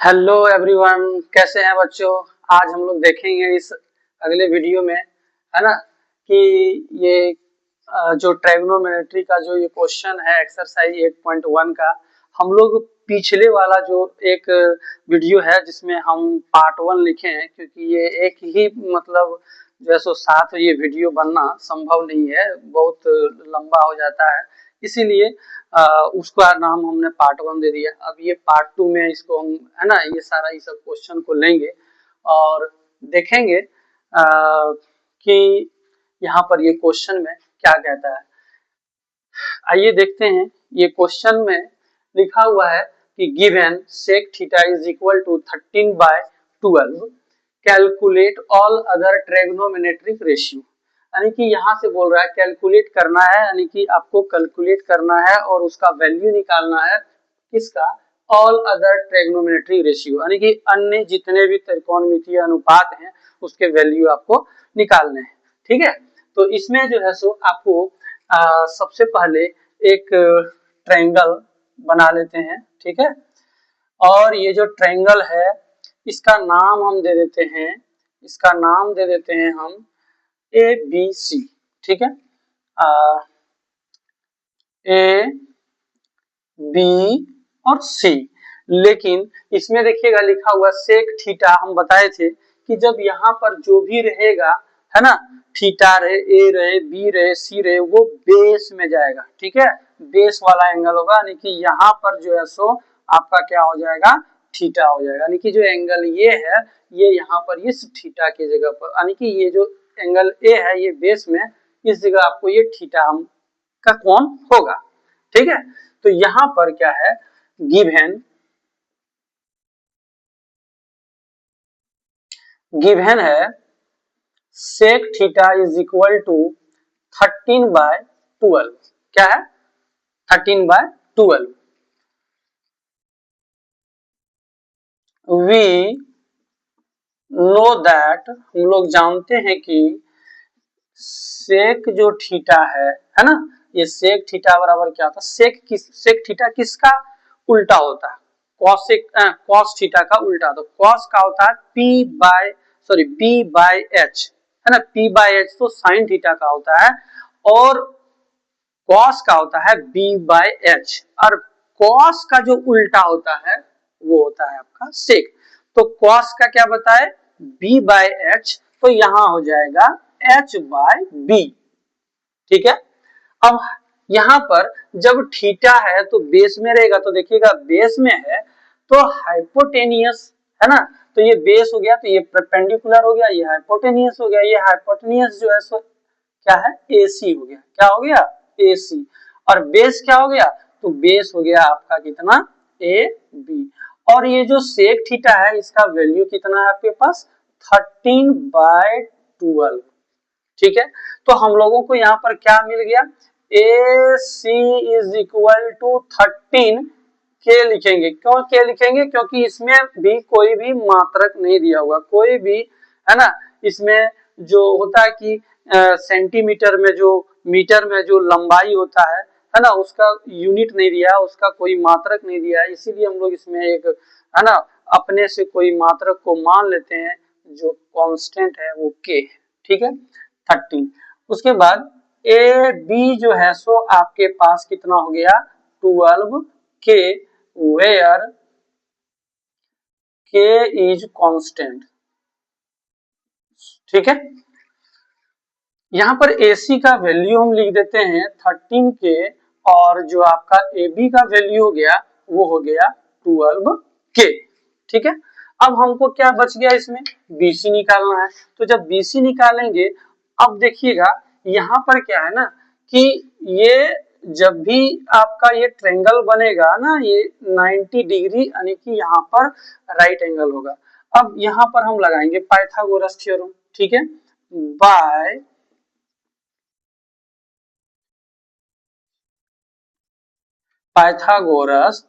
Hello everyone, कैसे हैं बच्चों। आज हम लोग देखेंगे इस अगले वीडियो में, है ना, कि ये जो ट्रायगोनोमेट्री का जो ये क्वेश्चन है एक्सरसाइज 8.1 का, हम लोग पिछले वाला जो एक वीडियो है जिसमें हम पार्ट 1 लिखे हैं, क्योंकि ये एक ही मतलब जो है सो साथ ये वीडियो बनना संभव नहीं है, बहुत लंबा हो जाता है, इसीलिए उसका नाम हमने पार्ट 1 दे दिया। अब ये पार्ट 2 में इसको हम, है ना, ये सारा ये सब क्वेश्चन को लेंगे और देखेंगे कि यहाँ पर ये क्वेश्चन में क्या कहता है। आइए देखते हैं। ये क्वेश्चन में लिखा हुआ है कि given sec theta is equal to 13/12, calculate all other trigonometric ratio. यानी कि यहाँ से बोल रहा है कैलकुलेट करना है, यानी कि आपको कैलकुलेट करना है और उसका वैल्यू निकालना है किसका, ऑल अदर ट्रायगोनोमेट्रिक रेशियो, यानी कि अन्य जितने भी त्रिकोणमितीय अनुपात हैं उसके वैल्यू आपको निकालने हैं। ठीक है, तो इसमें जो है सो आपको सबसे पहले एक ट्रायंगल बना लेते हैं। ठीक है, और ये जो ट्रायंगल है इसका नाम हम दे देते हैं, इसका नाम दे देते हैं हम ए बी सी। ठीक है, ए बी और सी। लेकिन इसमें देखिएगा लिखा हुआ सेक थीटा, हम बताए थे कि जब यहाँ पर जो भी रहेगा, है ना, थीटा रहे, ए रहे, बी रहे, सी रहे, वो बेस में जाएगा। ठीक है, बेस वाला एंगल होगा, यानी कि यहाँ पर जो है सो आपका क्या हो जाएगा, थीटा हो जाएगा। यानी कि जो एंगल ये है ये यहाँ पर इस थीटा की जगह पर, यानी कि ये जो एंगल ए है ये बेस में, इस जगह आपको ये थीटा का कोण होगा। ठीक है, तो यहां पर क्या है, गिवन है sec theta is equal to 13/12। क्या है, 13/12। वी नो दैट, हम लोग जानते हैं कि सेक जो थीटा है ना, ये सेक थीटा बराबर क्या होता है, सेक थीटा किसका उल्टा होता है, कॉस थीटा का उल्टा। तो कॉस का होता है बी बाय एच, है ना, पी बाय एच तो साइन थीटा का होता है, और कॉस का होता है बी बाय एच, और कॉस का जो उल्टा होता है वो होता है आपका सेक। तो कॉस का क्या बताए, बी बाय एच, तो यहां हो जाएगा एच बाय बी। ठीक है, अब यहां पर जब थीटा है तो बेस में रहेगा, तो देखिएगा बेस में है तो हाइपोटेनियस, है ना, तो ये बेस हो गया, तो ये परपेंडिकुलर हो गया, ये हाइपोटेनियस हो गया, ये हाइपोटेनियस जो है सो क्या है, AC हो गया। क्या हो गया, AC। और बेस क्या हो गया, तो बेस हो गया आपका कितना, AB। और ये जो सेक थीटा है इसका वैल्यू कितना है आपके पास, 13/12। ठीक है, तो हम लोगों को यहाँ पर क्या मिल गया, AC इज इक्वल टू 13 के लिखेंगे। क्यों के लिखेंगे, क्योंकि इसमें भी कोई भी मात्रक नहीं दिया हुआ, कोई भी, है ना, इसमें जो होता है कि सेंटीमीटर में जो, मीटर में जो लंबाई होता है ना, उसका यूनिट नहीं दिया, उसका कोई मात्रक नहीं दिया है, इसीलिए हम लोग इसमें एक, है ना, अपने से कोई मात्रक को मान लेते हैं, जो कांस्टेंट है वो के है। ठीक है, 13। उसके बाद ए बी जो है सो आपके पास कितना हो गया, 12 के, वेयर के इज कांस्टेंट। ठीक है, यहां पर AC का वैल्यू हम लिख देते हैं 13 के, और जो आपका AB का वैल्यू हो गया वो हो गया 12 के। ठीक है, अब हमको क्या बच गया, इसमें BC निकालना है। तो जब BC निकालेंगे, अब देखिएगा यहाँ पर क्या है ना, कि ये जब भी आपका ये ट्रायंगल बनेगा ना, ये 90 डिग्री, यानी कि यहाँ पर राइट एंगल होगा। अब यहाँ पर हम लगाएंगे पाइथागोरस थ्योरम। ठीक है, बाय पाइथागोरस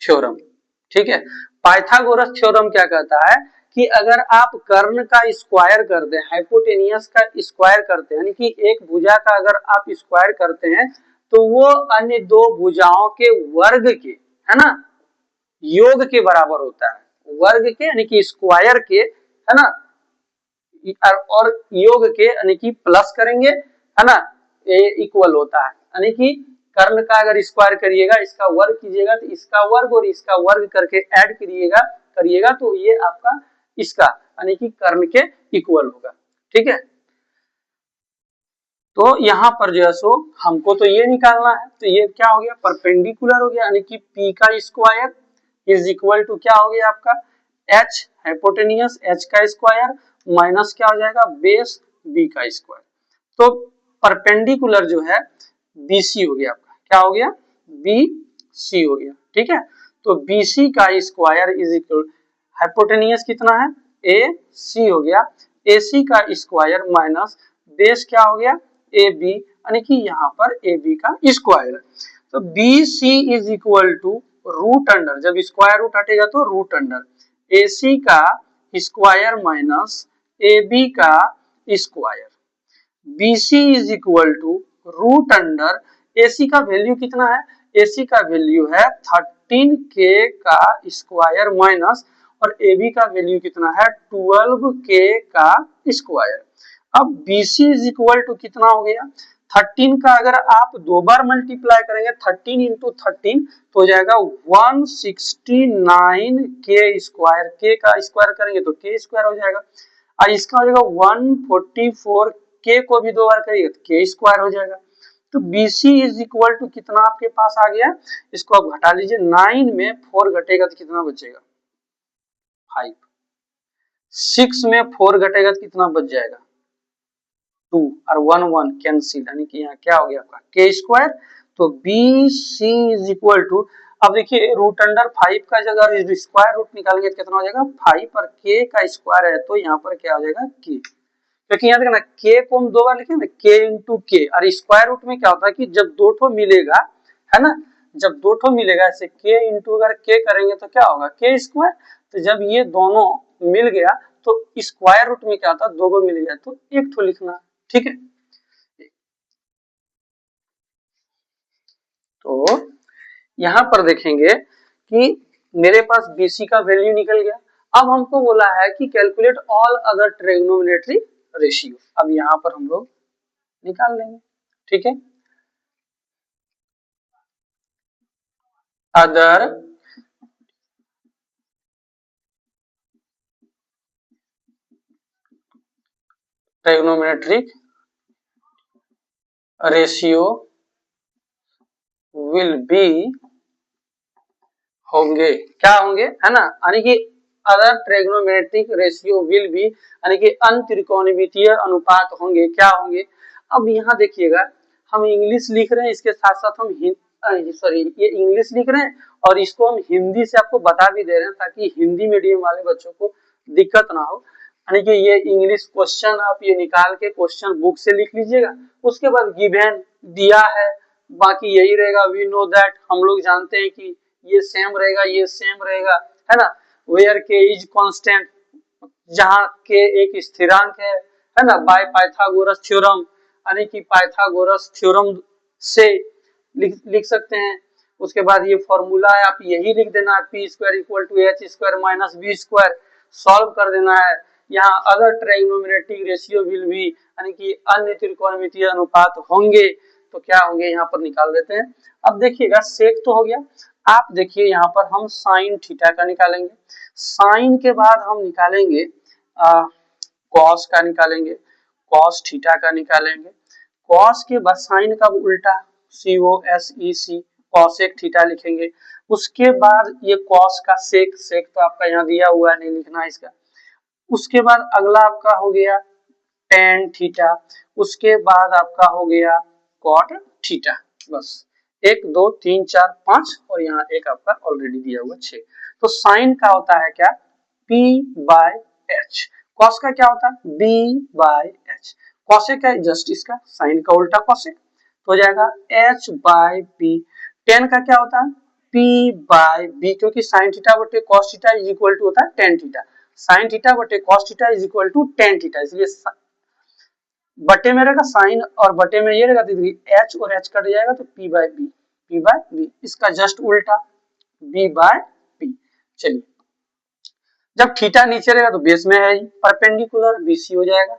थ्योरम। ठीक है, पाइथागोरस थ्योरम क्या कहता है कि अगर आप कर्ण का स्क्वायर कर दें, हाइपोटेनियस का स्क्वायर करते हैं, यानी कि एक भुजा का अगर आप स्क्वायर करते हैं तो वो अन्य दो भुजाओं के वर्ग के, है ना, योग के बराबर होता है, वर्ग के यानी कि स्क्वायर के, है ना, और योग के यानी कि प्लस करेंगे, है ना, ये इक्वल होता है, यानी कि कर्ण का अगर स्क्वायर करिएगा, इसका वर्ग कीजिएगा तो इसका वर्ग और इसका वर्ग करके ऐड करिएगा करिएगा तो ये आपका इसका यानी कि कर्ण के इक्वल होगा। ठीक है, तो यहाँ पर जो है सो हमको तो ये निकालना है, तो ये क्या हो गया, परपेंडिकुलर हो गया, यानी कि p का स्क्वायर इज इक्वल टू क्या हो गया आपका h हाइपोटेनियस h का स्क्वायर माइनस क्या हो जाएगा बेस b का स्क्वायर। तो परपेंडिकुलर जो है BC हो गया आपका, क्या हो गया BC हो गया। ठीक है, तो BC का स्क्वायर इज इक्वल हाइपोटेनियस कितना है AC हो गया, AC का स्क्वायर माइनस बेस क्या हो गया AB, यानी कि यहाँ पर AB का स्क्वायर। तो BC is equal to root under, जब स्क्वायर रूट हटेगा तो रूट अंडर AC का स्क्वायर माइनस AB का square. BC is equal to root under AC का वैल्यू कितना है, AC का वैल्यू है 13K का स्क्वायर माइनस और AB का वैल्यू कितना है 12K का स्क्वायर। अब BC इज इक्वल टू कितना हो गया 13 का अगर आप दो बार मल्टीप्लाई करेंगे 13 इंटू 13 तो हो जाएगा 169 के स्क्वायर, के का स्क्वायर करेंगे तो के स्क्वायर हो जाएगा, और इसका हो जाएगा 144 के को भी दो बार करिएगा तो के स्क्वायर हो जाएगा। तो BC इज इक्वल टू कितना आपके पास आ गया, इसको आप घटा लीजिए, 9 में 4 घटेगा तो कितना बचेगा 5, 6 में 4 घटेगा तो कितना बच जाएगा 2 और 1 1 कैंसिल, यानी कि यहाँ क्या हो गया आपका के स्क्वायर। तो BC इज इक्वल टू, अब देखिए रूट अंडर 5 का जगह स्क्वायर रूट निकालेंगे तो कितना हो जाएगा 5 पर के का स्क्वायर है तो यहाँ पर क्या हो जाएगा के, क्योंकि यहाँ देखना के को हम दो बार लिखे ना के इंटू के, और स्क्वायर रूट में क्या होता है कि जब दो ठो मिलेगा, है ना, जब दो ठो मिलेगा ऐसे के इंटू अगर के करेंगे तो क्या होगा के स्क्वायर, तो जब ये दोनों मिल गया तो स्क्वायर रूट में क्या होता है दो को मिल गया तो एक ठो लिखना। ठीक है, तो यहाँ पर देखेंगे कि मेरे पास BC का वैल्यू निकल गया। अब हमको बोला है कि calculate all other trigonometry ratio, अब यहाँ पर हम लोग निकाल लेंगे। ठीक है, other trigonometric ratio will B होंगे, क्या होंगे, है ना, यानी कि other trigonometric ratio will be, यानी कि अंतरिकोणमितीय अनुपात होंगे, क्या होंगे। अब यहाँ देखिएगा हम इंग्लिश लिख रहे हैं, इसके साथ साथ हम सॉरी ये इंग्लिश लिख रहे हैं और इसको हम हिंदी से आपको बता भी दे रहे हैं ताकि हिंदी मीडियम वाले बच्चों को दिक्कत ना हो। यानी कि ये इंग्लिश क्वेश्चन आप ये निकाल के क्वेश्चन बुक से लिख लीजिएगा, उसके बाद गिवन दिया है, बाकी यही रहेगा, वी नो दैट, हम लोग जानते हैं कि ये सेम रहेगा, ये सेम रहेगा, है ना, वेयर के इज कांस्टेंट, जहां के एक स्थिरांक है ना, बाय पाइथागोरस थ्योरम, यानी कि पाइथागोरस थ्योरम से लिख सकते हैं। उसके बाद ये फॉर्मूला है, आप यही लिख देना है, P square equal to H square minus B square, solve कर देना है। यहाँ other trigonometric ratio will be, यानी कि अन्य त्रिकोणमितीय अनुपात होंगे, तो क्या होंगे यहाँ पर निकाल देते हैं। अब देखिएगा सेक तो हो गया, आप देखिए यहाँ पर हम साइन थीटा का निकालेंगे, साइन के बाद हम निकालेंगे कॉस का निकालेंगे, कॉस थीटा का निकालेंगे, कॉस के बाद साइन का उल्टा COSEC कॉसेक थीटा लिखेंगे, उसके बाद ये कॉस का सेक, सेक तो आपका यहाँ दिया हुआ है नहीं लिखना है इसका, उसके बाद अगला आपका हो गया टेन थीटा, उसके बाद आपका हो गया कॉट थीटा, बस 1 2 3 4 5 और यहाँ एक आपका ऑलरेडी दिया हुआ 6। तो साइन का होता है क्या P/H, कॉस का क्या होता है B/H, कॉसेक है जस्ट इसका साइन का उल्टा कॉसेक, तो हो जाएगा H/P। टेन का क्या होता है P/B, क्योंकि साइन थीटा बटे cos theta is equal to होता है टेन थीटा, साइन थीटा बटे cos theta is equal to tan theta, इसलिए बटे में रहेगा साइन और बटे में ये रहेगा तो एच और एच कट जाएगा तो P/B, P/B इसका जस्ट उल्टा B/P। चलिए, जब थीटा नीचे रहेगा तो बेस में है, परपेंडिकुलर बीसी हो जाएगा,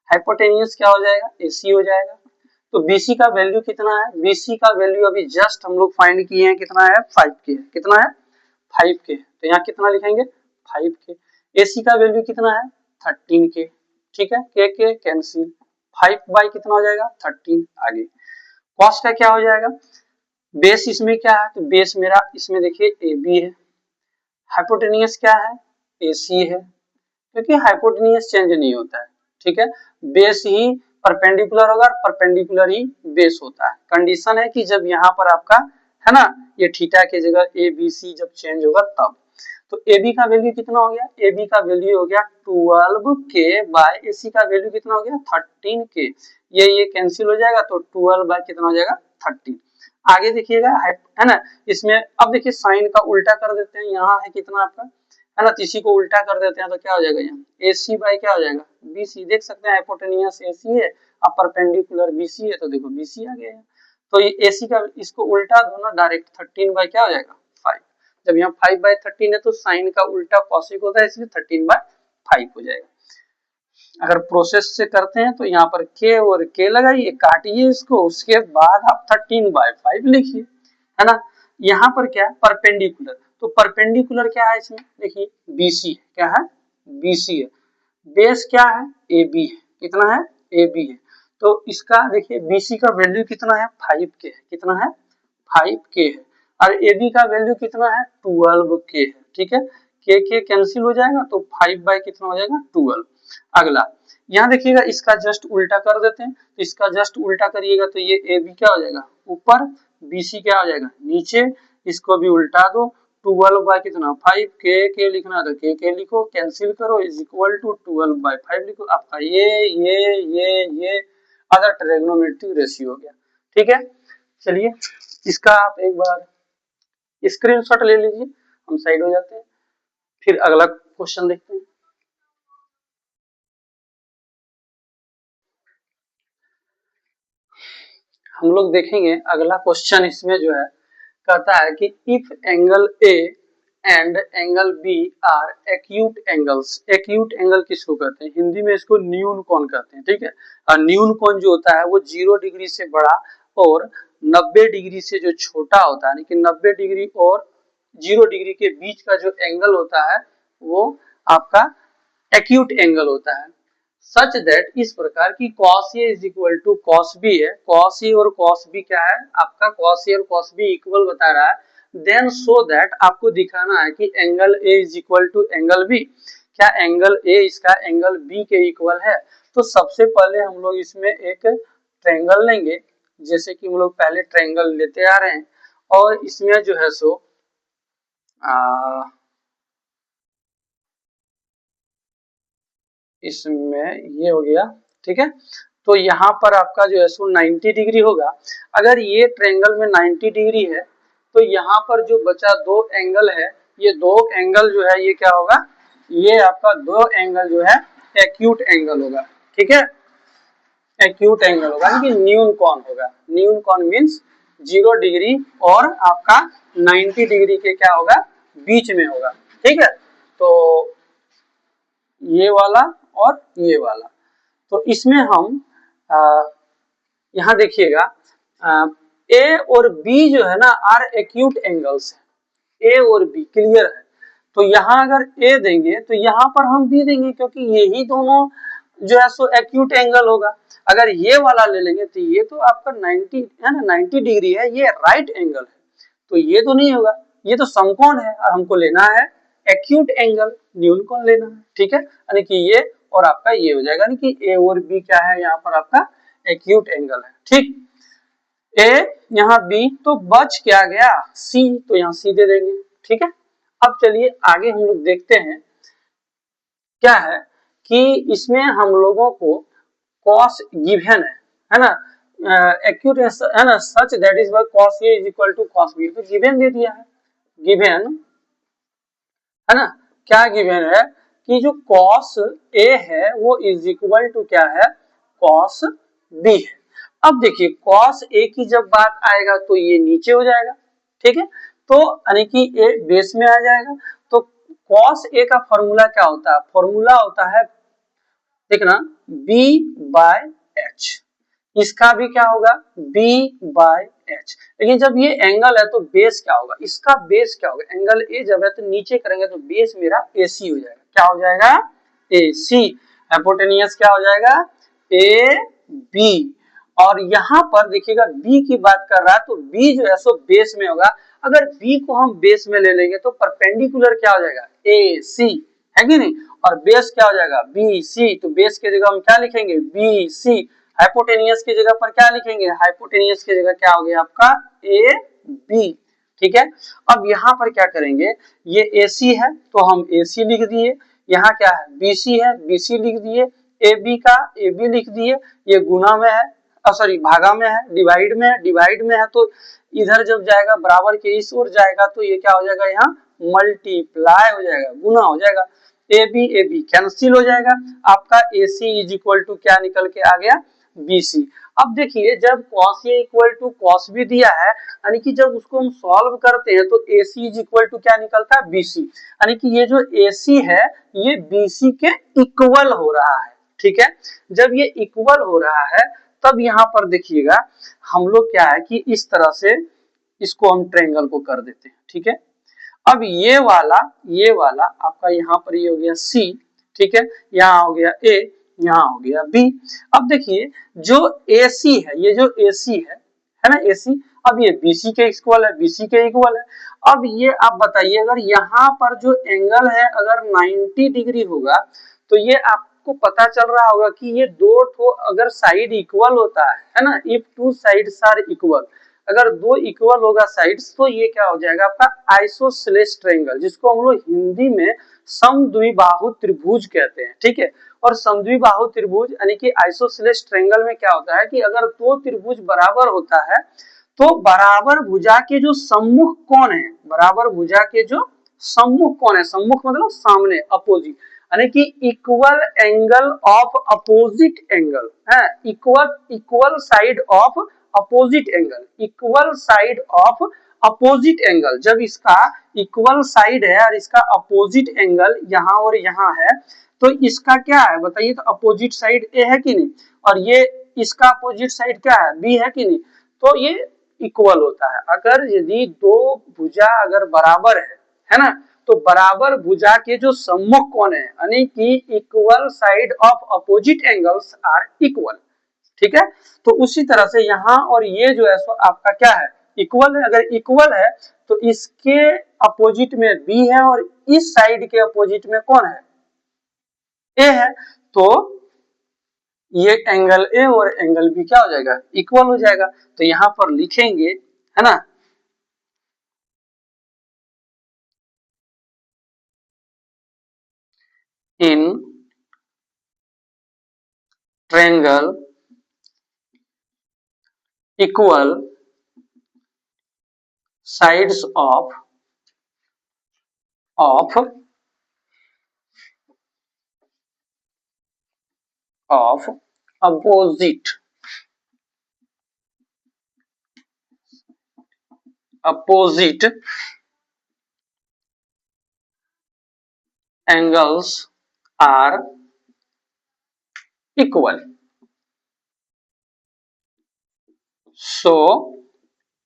हाइपोटेनियस क्या हो जाएगा, एसी हो जाएगा। तो बीसी का वैल्यू कितना है, बीसी का वैल्यू अभी जस्ट हम लोग फाइंड किए हैं, कितना है 5k, कितना है 5k, तो यहाँ कितना लिखेंगे 5k। एसी का वैल्यू कितना है 13k, ठीक है, के कैंसिल, 5 बाई कितना हो जाएगा 13। आगे कॉस का क्या हो जाएगा, बेस इसमें क्या है, तो बेस मेरा इसमें देखिए ए बी है, हाइपोटेनियस क्या है ए सी है, क्योंकि हाइपोटेनियस चेंज नहीं होता है, ठीक है, बेस ही परपेंडिकुलर होगा, परपेंडिकुलर ही बेस होता है। कंडीशन है कि जब यहाँ पर आपका है ना ये थीटा की जगह ए बी सी जब चेंज होगा तब। तो ए बी का वैल्यू कितना हो गया, ए बी का वैल्यू हो गया 12k बाय ए सी का वैल्यू कितना हो गया 13k, ये कैंसिल हो जाएगा, तो 12 बाय कितना हो जाएगा 13। आगे देखिएगा है ना, इसमें अब देखिए साइन का उल्टा कर देते हैं, यहाँ है कितना आपका है ना, इसी को उल्टा कर देते हैं तो क्या हो जाएगा, यहाँ ए सी बाई क्या हो जाएगा बी सी, देख सकते हैं हाइपोटेनियस ए सी है, अब परपेंडिकुलर बी सी है, तो देखो बी सी आ गया है। तो ये ए सी का इसको उल्टा दो ना डायरेक्ट, 13 बाई क्या हो जाएगा 5, जब यहाँ 5 बाई 13 है तो साइन का उल्टा कॉसिक होता है, इसलिए 13 बाई 5 हो जाएगा। अगर प्रोसेस से करते हैं तो यहाँ पर के और के लगाइए, काटिए इसको, उसके बाद आप 13 बाई 5 लिखिए, है ना। यहाँ पर क्या है परपेंडिकुलर, तो परपेंडिकुलर क्या है इसमें देखिए बीसी, क्या है बीसी है, बेस क्या है ए बी है, कितना है ए बी है, तो इसका देखिए बीसी का वैल्यू कितना है 5k है, कितना है 5k है, और ए बी का वैल्यू कितना है 12k है, ठीक है, के कैंसिल हो जाएगा, तो 5 बाई कितना हो जाएगा 12। अगला यहाँ देखिएगा इसका जस्ट उल्टा कर देते हैं, तो इसका जस्ट उल्टा करिएगा तो ये ए बी क्या हो जाएगा ऊपर, बीसी क्या हो जाएगा नीचे, इसको भी उल्टा दो, 12 बाय कितना 5, के लिखना तो के लिखो, कैंसिल करो, इज इक्वल टू 12 बाय 5 लिखो, आपका ये अदर ट्रायगोनोमेट्रिक रेशियो हो गया, ठीक है। चलिए इसका आप एक बार स्क्रीनशॉट ले लीजिए, हम साइड हो जाते हैं, फिर अगला क्वेश्चन देखते हैं। हम लोग देखेंगे अगला क्वेश्चन, इसमें जो है कहता है कि if angle A and angle B are acute angles, acute angle किसको कहते हैं हिंदी में, इसको न्यून कोण कहते हैं, ठीक है। और न्यून कोण जो होता है वो 0 डिग्री से बड़ा और 90 डिग्री से जो छोटा होता है, यानी कि 90 डिग्री और 0 डिग्री के बीच का जो एंगल होता है वो आपका एक्यूट एंगल होता है। सच दैट इस प्रकार की cos A is equal to cos B है, cos A और cos B क्या है आपका, cos A और cos B इक्वल बता रहा है, देन सो दैट आपको दिखाना है कि angle A is equal to angle B, क्या एंगल A इसका एंगल B के इक्वल है। तो सबसे पहले हम लोग इसमें एक ट्रायंगल लेंगे, जैसे कि हम लोग पहले ट्रायंगल लेते आ रहे हैं, और इसमें जो है सो इसमें ये हो गया, ठीक है। तो यहाँ पर आपका जो है सो 90 डिग्री होगा, अगर ये ट्रायंगल में 90 डिग्री है तो यहाँ पर जो बचा दो एंगल है, ये दो एंगल जो है ये क्या होगा, ये आपका दो एंगल जो है एक्यूट एंगल होगा, ठीक है, एक्यूट एंगल होगा, यानी कि न्यून कोण होगा, न्यून कोण मींस 0 डिग्री और आपका 90 डिग्री के क्या होगा बीच में होगा, ठीक है। तो ये वाला और ये वाला, तो इसमें हम यहाँ देखिएगा ए और बी जो है ना आर एक्यूट एंगल्स है, ए और बी क्लियर है, तो यहाँ अगर ए देंगे तो यहाँ पर हम बी देंगे, क्योंकि यही दोनों जो है सो एक्यूट एंगल होगा। अगर ये वाला ले लेंगे तो ये तो आपका 90 है ना, 90 डिग्री है, ये राइट एंगल है, तो ये तो नहीं होगा, ये तो समकोण है और हमको लेना है एक्यूट एंगल, न्यून कोण लेना है, ठीक है, यानी कि ये और आपका ये हो जाएगा, यानी कि ए और बी क्या है यहाँ पर आपका एक्यूट एंगल है, ठीक। ए यहाँ बी, तो बच क्या गया सी, तो यहाँ सी दे देंगे, ठीक है। अब चलिए आगे हम लोग देखते हैं क्या है कि इसमें हम लोगों को कॉस गिवन है ना, एक्यूट है ना, such that is by cos A is equal to cos B, तो गिवन दे दिया है, गिवन है ना, क्या गिवन है कि जो कॉस ए है वो इज इक्वल टू क्या है कॉस बी है। अब देखिए कॉस ए की जब बात आएगा तो ये नीचे हो जाएगा, ठीक है, तो यानी कि ए बेस में आ जाएगा। तो cos a का फॉर्मूला क्या होता है? फॉर्मूला होता है, देखना, b बाय h। इसका भी क्या होगा? b by h। लेकिन जब ये एंगल है तो बेस क्या होगा? इसका बेस क्या होगा? एंगल ए जब है तो नीचे करेंगे तो बेस मेरा AC हो जाएगा। क्या हो जाएगा? AC। हाइपोटेनियस क्या हो जाएगा? AB। और यहाँ पर देखिएगा B की बात कर रहा है तो B जो है सो बेस में होगा। अगर B को हम बेस में ले लेंगे तो परपेंडिकुलर क्या हो जाएगा? AC, है कि नहीं? और बेस क्या हो जाएगा? BC। तो बेस की जगह हम क्या लिखेंगे? BC। हाइपोटेनियस की जगह पर क्या लिखेंगे? हाइपोटेनियस की जगह क्या हो गया आपका? AB। ठीक है। अब यहाँ पर क्या करेंगे? ये AC है तो हम AC लिख दिए, यहाँ क्या है? BC है, BC लिख दिए, AB का AB लिख दिए। ये गुना में है, सॉरी भागा में है, डिवाइड में है, डिवाइड में है तो इधर जब जाएगा बराबर के इस ओर जाएगा तो ये क्या हो जाएगा? यहाँ मल्टीप्लाई हो जाएगा, गुना हो जाएगा। AB AB कैंसिल हो जाएगा, आपका AC इज इक्वल टू क्या निकल के आ गया? BC। अब देखिए जब cos A equal to cos B दिया है, यानी कि जब उसको हम सॉल्व करते हैं तो AC इज इक्वल टू क्या निकलता है? BC। यानी कि ये जो AC है ये BC के इक्वल हो रहा है। ठीक है। जब ये इक्वल हो रहा है तब यहाँ पर देखिएगा हम लोग क्या है कि इस तरह से इसको हम ट्रायंगल को कर देते हैं। ठीक है। अब ये वाला आपका यहाँ पर ये हो गया C। ठीक है। यहाँ हो गया A, यहाँ हो गया B। अब देखिए जो AC है, ये जो AC है ना AC, अब ये BC के इक्वल है, BC के इक्वल है। अब ये आप बताइए अगर यहाँ पर जो एंगल है अगर 90 डिग्री होगा तो ये आपको पता चल रहा होगा कि ये दो ठो अगर साइड इक्वल होता है ना, if two sides are equal, अगर दो इक्वल होगा साइड्स तो ये क्या हो जाएगा? आपका आइसोसेलेस ट्रायंगल, जिसको हम लोग हिंदी में समद्विबाहु त्रिभुज कहते हैं। ठीक है। और समद्विबाहु त्रिभुज यानी कि आइसोसेलेस ट्रायंगल में क्या होता है कि अगर दो त्रिभुज बराबर होता है तो बराबर भुजा के जो सम्मुख कोण है, बराबर भुजा के जो सम्मुख कोण है, सम्मुख मतलब सामने, अपोजिट, यानी कि equal angle of opposite angle है, equal side of opposite angle, equal side of opposite angle. जब इसका इक्वल साइड है और इसका अपोजिट एंगल यहाँ और यहाँ है तो इसका क्या है बताइए? तो अपोजिट साइड ए है कि नहीं, और ये इसका अपोजिट साइड क्या है? बी है कि नहीं। तो ये इक्वल होता है। अगर यदि दो भुजा अगर बराबर है ना, तो बराबर भुजा के जो सम्मुख कोण है यानी कि equal side of opposite angles are equal. ठीक है। तो उसी तरह से यहाँ और ये जो है सो आपका क्या है? इक्वल है। अगर इक्वल है तो इसके अपोजिट में बी है और इस साइड के अपोजिट में कौन है? ए है। तो ये एंगल ए और एंगल बी क्या हो जाएगा? इक्वल हो जाएगा। तो यहां पर लिखेंगे, है ना, in triangle equal sides of opposite angles are equal. So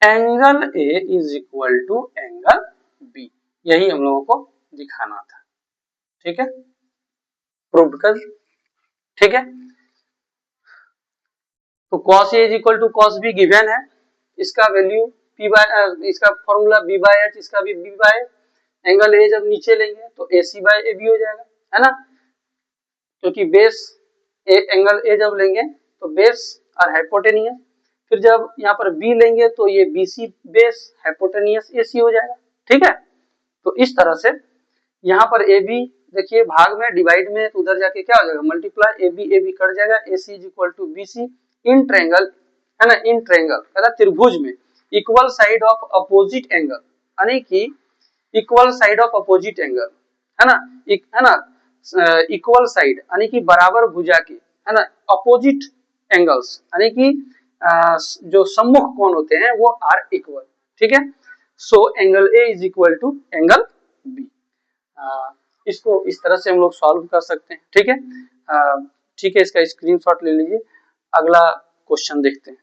angle A is equal to angle B. यही हम लोगों को दिखाना था। ठीक है। प्रूव कर। ठीक है। तो cos A is equal to cos B given है, इसका वैल्यू p बाय, इसका फॉर्मूला b बाय h, इसका भी b बाय, एंगल A जब नीचे लेंगे तो AC बाय AB हो जाएगा, है ना, क्योंकि बेस एंगल A जब लेंगे तो बेस और हाइपोटेनियस, फिर जब यहाँ पर B लेंगे तो ये BC बेस हाइपोटेनियस AC हो जाएगा। ठीक है। तो इस तरह से यहाँ पर AB देखिए भाग में, डिवाइड में, तो उधर जाके क्या हो जाएगा? मल्टीप्लाई, AB AB कट जाएगा, AC is equal to BC in triangle, है ना, इन ट्रायंगल मतलब त्रिभुज में equal side of opposite angle, यानी कि equal side of opposite angle, है ना, है ना, इक्वल साइड यानी कि बराबर भुजा के, है ना, अपोजिट एंगल्स यानी कि जो सम्मुख कोण होते हैं वो आर इक्वल। ठीक है। So angle A is equal to angle B. इसको इस तरह से हम लोग सॉल्व कर सकते हैं। ठीक है, ठीक है, इसका स्क्रीनशॉट ले लीजिए। अगला क्वेश्चन देखते हैं।